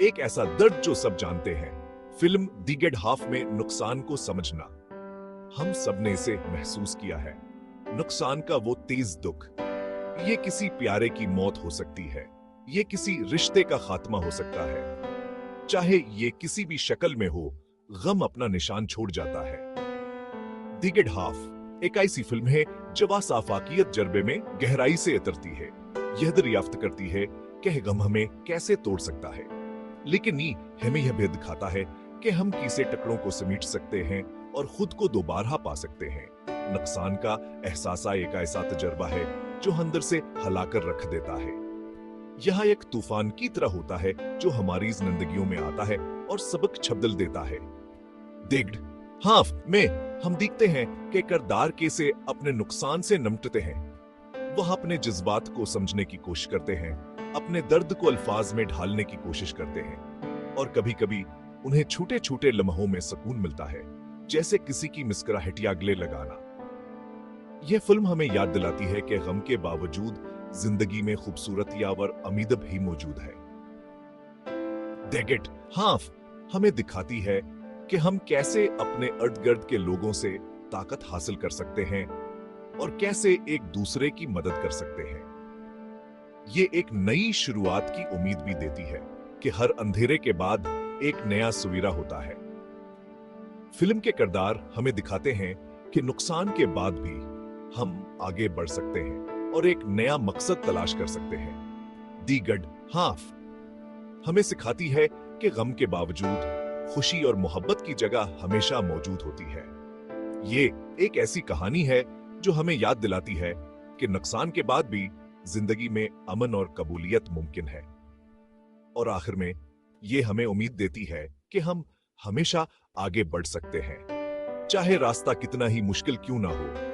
एक ऐसा दर्द जो सब जानते हैं। फिल्म दी गेट हाफ में नुकसान को समझना। हम सब ने इसे महसूस किया है। नुकसान का वो तेज दुख। ये किसी प्यारे की मौत हो सकती है, ये किसी रिश्ते का खात्मा हो सकता है, चाहे ये किसी भी शक्ल में हो, गम अपना निशान छोड़ जाता है। दी गेट हाफ एक ऐसी फिल्म है जो आफाकियत जर्बे में गहराई से उतरती है। यह दरियाफ्त करती है कि गम हमें कैसे तोड़ सकता है, लेकिन ये हमें यह भी दिखाता है कि हम किसे टुकड़ों को समेट सकते हैं और खुद को दोबारा पा सकते हैं। नुकसान का एहसास एक ऐसा तजर्बा है जो अंदर से हिलाकर रख देता है। यह एक तूफान की तरह होता है जो हमारी जिंदगियों में आता है और सबक छबदल देता है। दिग्ड हाफ में हम देखते हैं कि किरदार कैसे अपने नुकसान से निपटते हैं। वह अपने जज्बात को समझने की कोशिश करते हैं, अपने दर्द को अल्फाज में ढालने की कोशिश करते हैं, और कभी कभी उन्हें छोटे छोटे लम्हों में सुकून मिलता है, जैसे किसी की मुस्कुराहट या गले लगाना। यह फिल्म हमें याद दिलाती है कि गम के बावजूद जिंदगी में खूबसूरती और उम्मीद भी मौजूद है। दी गेट हाफ हमें दिखाती है कि हम कैसे अपने इर्द गिर्द के लोगों से ताकत हासिल कर सकते हैं और कैसे एक दूसरे की मदद कर सकते हैं। ये एक नई शुरुआत की उम्मीद भी देती है कि हर अंधेरे के बाद एक नया सवेरा होता है। फिल्म के किरदार हमें दिखाते हैं कि नुकसान के बाद भी हम आगे बढ़ सकते हैं और एक नया मकसद तलाश कर सकते हैं। दी गेट हाफ हमें सिखाती है कि गम के बावजूद खुशी और मोहब्बत की जगह हमेशा मौजूद होती है। ये एक ऐसी कहानी है जो हमें याद दिलाती है कि नुकसान के बाद भी जिंदगी में अमन और कबूलियत मुमकिन है। और आखिर में ये हमें उम्मीद देती है कि हम हमेशा आगे बढ़ सकते हैं, चाहे रास्ता कितना ही मुश्किल क्यों ना हो।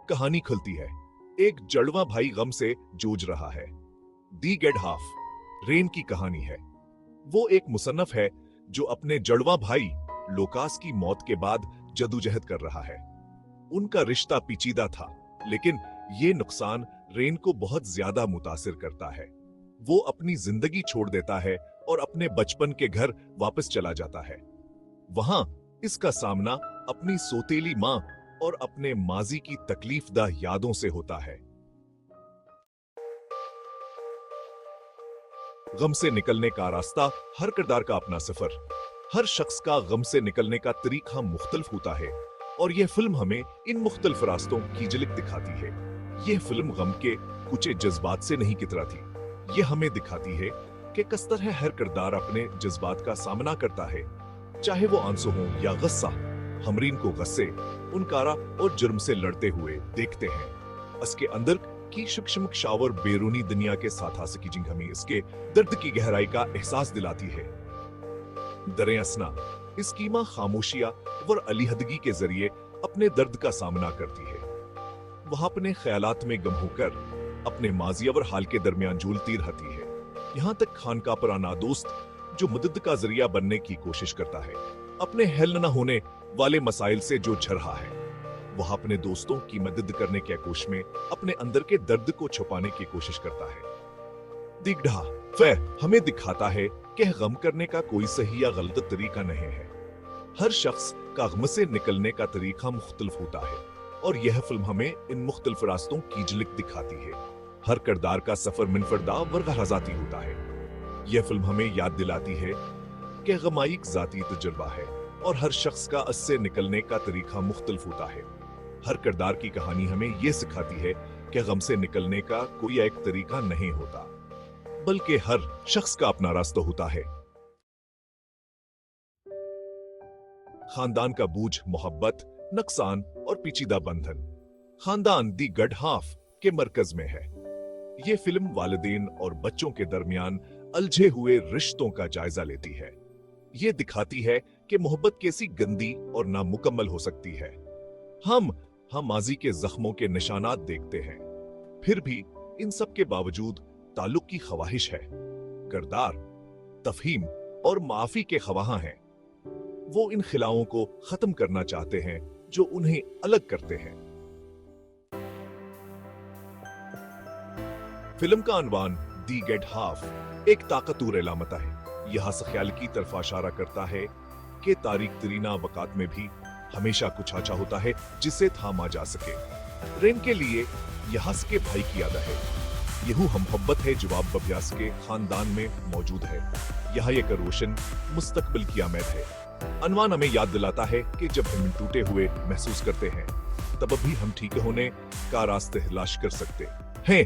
कहानी खुलती है। एक जड़वा भाई गम से जूझ रहा है। दी गेट हाफ रेन की कहानी है। वो एक मुसन्नफ है जो अपने जड़वा भाई लोकास की मौत के बाद जदोजहद कर रहा है। उनका रिश्ता पेचीदा था, लेकिन ये नुकसान रेन को बहुत ज्यादा मुतासिर करता है। वो अपनी जिंदगी छोड़ देता है और अपने बचपन के घर वापस चला जाता है। वहां इसका सामना अपनी सौतेली मां और अपने माजी की तकलीफदा यादों से होता है। गम से निकलने का रास्ता, हर किरदार का अपना सफर। हर शख्स का गम से निकलने का तरीका मुख्तलिफ होता है और यह फिल्म हमें इन मुख्तलिफ रास्तों की झलक दिखाती है। यह फिल्म गम के कुछ जज्बात से नहीं कितरा थी। यह हमें दिखाती है कि किस तरह हर किरदार अपने जज्बात का सामना करता है, चाहे वो आंसू हो या गुस्सा। हमरीन को गुस्से, उनकारा और जुर्म से लड़ते हुए देखते हैं। इसके अंदर की सूक्ष्म शावर बैरूनी दुनिया के साथ हासिल की हमें इसके दर्द की गहराई का एहसास दिलाती है। दरे असना इस कीमा खामोशिया और अलीहदगी के जरिए अपने दर्द का सामना करती है। वह अपने ख्यालात में गम होकर अपने माजी और हाल के दरमियान झूलती रहती है, यहां तक खान का पुराना दोस्त जो मदद का जरिया बनने की कोशिश करता है, अपने हल न होने वाले मसाइल से जो झड़ रहा है। वह अपने दोस्तों की मदद करने के कोशिश में अपने अंदर के दर्द को छुपाने की कोशिश करता है। दिग्डा वह हमें दिखाता है कि गम करने का कोई सही या गलत तरीका नहीं है। हर शख्स का गम से निकलने का तरीका मुख्तलिफ होता है और यह फिल्म हमें इन मुख्तलिफ रास्तों की झलक दिखाती है। हर किरदार का सफर मुनफरदा व गहराजाती होता है। यह फिल्म हमें याद दिलाती है कि गम एक जाती तजुर्बा है और हर शख्स का इससे निकलने का तरीका मुख्तलिफ होता है। हर किरदार की कहानी हमें यह सिखाती है कि गम से निकलने का कोई एक तरीका नहीं होता, बल्कि हर शख्स का अपना रास्ता होता है। खानदान का बोझ, मोहब्बत, नुकसान और पेचीदा बंधन खानदान दी गेट हाफ के मरकज में है। ये फिल्म वालिदैन और बच्चों के दरमियान उलझे हुए रिश्तों का जायजा लेती है। ये दिखाती है कि मोहब्बत कैसी गंदी और नामुकम्मल हो सकती है। हम माजी के जख्मों के निशानात देखते हैं, फिर भी इन सब के बावजूद ताल्लुक की ख्वाहिश है। किरदार तफहीम और माफी के ख्वाहां हैं। वो इन खिलाओं को खत्म करना चाहते हैं जो उन्हें अलग करते हैं। फिल्म का अनवान दी गेट हाफ एक ताकतवर अलामत है। यह ख्याल की तरफ इशारा करता है कि तारीख तरीना वक़ात में भी हमेशा कुछ अच्छा होता है जिसे थामा जा सके। रेन के लिए यह के भाई की याद है। यहू हम मोहब्बत है जवाब बब्यास के खानदान में मौजूद है। यह एक रोशन मुस्तकबिल की आमद है। अनवान हमें याद दिलाता है कि जब हम टूटे हुए महसूस करते हैं तब भी हम ठीक होने का रास्ते तलाश कर सकते हैं।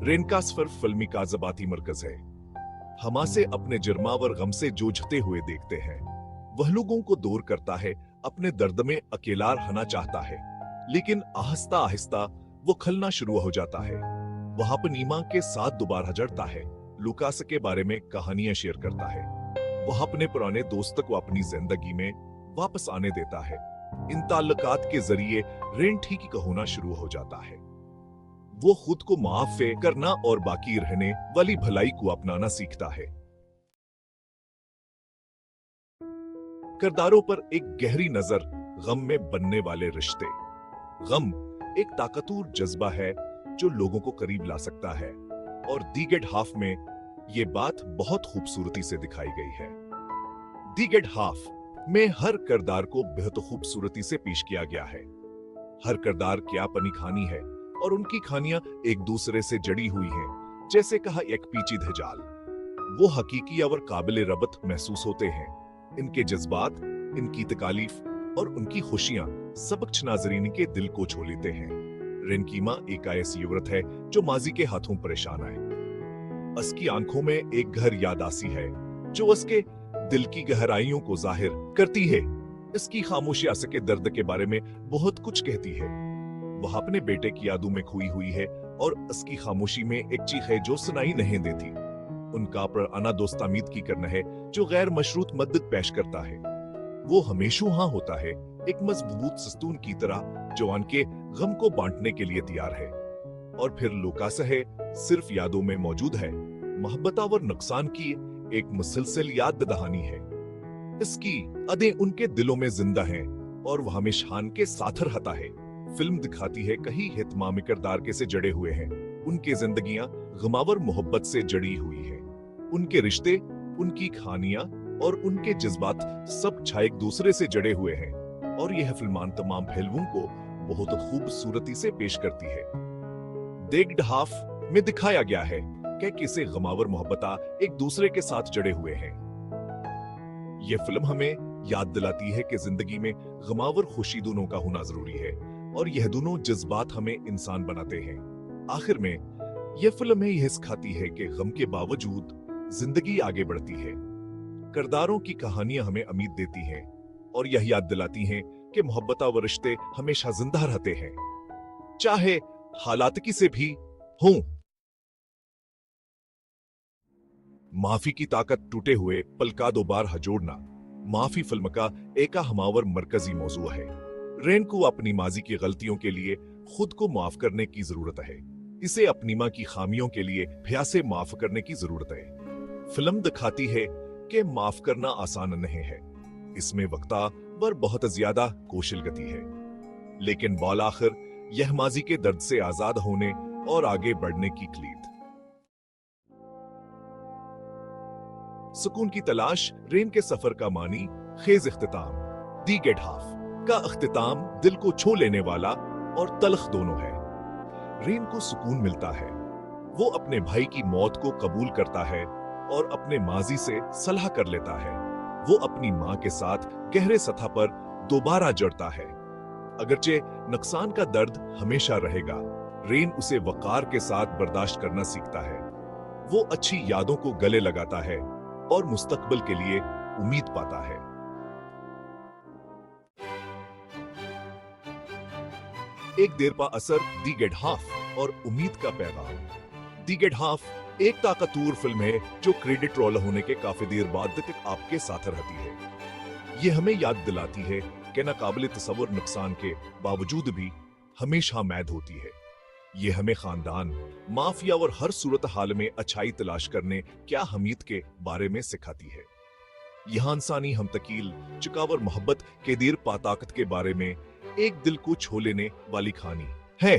रेन का सफर फिल्मी का जबाती मरकज है। हम से अपने जुर्मावर गम से जूझते हुए देखते हैं। वह लोगों को दूर करता है, अपने दर्द में अकेला रहना चाहता है, लेकिन आहिस्ता आहिस्ता वो खलना शुरू हो जाता है। वह अपनी मां के साथ दोबारा जड़ता है, लुकास के बारे में कहानियां शेयर करता है। वह अपने पुराने दोस्त को अपनी जिंदगी में वापस आने देता है। इन ताल्लुकात के जरिए रेन ठीक होना शुरू हो जाता है। वो खुद को माफ करना और बाकी रहने वाली भलाई को अपनाना सीखता है। किरदारों पर एक गहरी नजर गम में बनने वाले रिश्ते। गम एक ताकतवर जज्बा है जो लोगों को करीब ला सकता है, और दी गेट हाफ में ये बात बहुत खूबसूरती से दिखाई गई है। दी गेट हाफ में हर किरदार को बेहद खूबसूरती से पेश किया गया है। हर किरदार की अपनी कहानी है और उनकी कहानियां एक दूसरे से जड़ी हुई हैं। जैसे कहा एक पेचीदा जाल, वो हकीकी और काबिल रबत महसूस होते हैं। इनके जज्बात, इनकी तकालीफ और उनकी खुशियां सबक नाजरीन के दिल को छू लेते हैं। रेन की मां एक ऐसी औरत है जो माजी के हाथों परेशान है। उसकी आंखों में एक घर यादासी है जो उसके दिल की गहराइयों को जाहिर करती है। इसकी खामोशी उसके दर्द के बारे में बहुत कुछ कहती है। वह अपने बेटे की यादों में खोई हुई है और उसकी खामोशी में एक चीख है जो सुनाई नहीं देती। उनका पर अना दोस्त उम्मीद की करना है जो गैर मशरूत मदद पेश करता है। वो हमेशा वहां होता है, एक मजबूत सस्तून की तरह जो उनके गम को बांटने के लिए तैयार है। और फिर लुकास है, सिर्फ यादों में मौजूद है। मोहब्बत और नुकसान की एक मुसलसल याद दहानी है। इसकी अदें उनके दिलों में जिंदा हैं और वह हमेशा के साथ रहता है। फिल्म दिखाती है कहीं हितमामी किरदार के से जड़े हुए हैं। उनकी जिंदगियां गमावर मोहब्बत से जड़ी हुई हैं। उनके रिश्ते, उनकी कहानियां और उनके जज्बात सब एक दूसरे से जड़े हुए हैं, और यह फिल्मान तमाम पहलुओं को बहुत खूबसूरती से पेश करती है। दी गेट हाफ में दिखाया गया है कि कैसे गमावर मोहब्बता एक दूसरे के साथ जड़े हुए हैं। यह फिल्म हमें याद दिलाती है कि जिंदगी में गमावर खुशी दोनों का होना जरूरी है, और यह दोनों जज्बात हमें इंसान बनाते हैं। आखिर में यह फिल्म हमें यह सिखाती है कि गम के बावजूद जिंदगी आगे बढ़ती है। किरदारों की कहानियां हमें उम्मीद देती हैं और यह याद दिलाती हैं कि मोहब्बत व रिश्ते हमेशा जिंदा रहते हैं, चाहे हालात की से भी हों। माफी की ताकत टूटे हुए पल का दोबारा जोड़ना माफी फिल्म का एक हमावर मरकजी मौजू है। रेन को अपनी माजी की गलतियों के लिए खुद को माफ करने की जरूरत है। इसे अपनी मां की खामियों के लिए भया से माफ करने की जरूरत है। फिल्म दिखाती है कि माफ करना आसान नहीं है। इसमें वक्ता पर बहुत ज्यादा कौशल गति है, लेकिन बौल आखिर यह माजी के दर्द से आजाद होने और आगे बढ़ने की क्लीद। सुकून की तलाश रेन के सफर का मानी खेज इख्तिताम। दी गेट हाफ का इख्तिताम दिल को छू लेने वाला और तल्ख दोनों है। रेन को सुकून मिलता है, वो अपने भाई की मौत को कबूल करता है और अपने माजी से सलाह कर लेता है। वो अपनी मां के साथ गहरे सतह पर दोबारा जड़ता है। अगरचे नुकसान का दर्द हमेशा रहेगा, रेन उसे वकार के साथ बर्दाश्त करना सीखता है। वो अच्छी यादों को गले लगाता है और मुस्तकबिल के लिए उम्मीद पाता है। एक देर पा असर दी गेट हाफ और उम्मीद का पैगाम। दी गेट हाफ एक ताकतवर फिल्म है जो क्रेडिट रोल होने के काफी देर बाद तक आपके साथ रहती है। ये हमें याद दिलाती है कि नाकाबिल तसव्वुर नुकसान के बावजूद भी हमेशा मैद होती है। ये हमें खानदान, माफिया और हर सूरत हाल में अच्छाई तलाश करने क्या हमीद के बारे में सिखाती है। यहाँ इंसानी हमतकील, चुकावर मोहब्बत के देर पाताकत के बारे में एक दिल को छू लेने वाली कहानी है।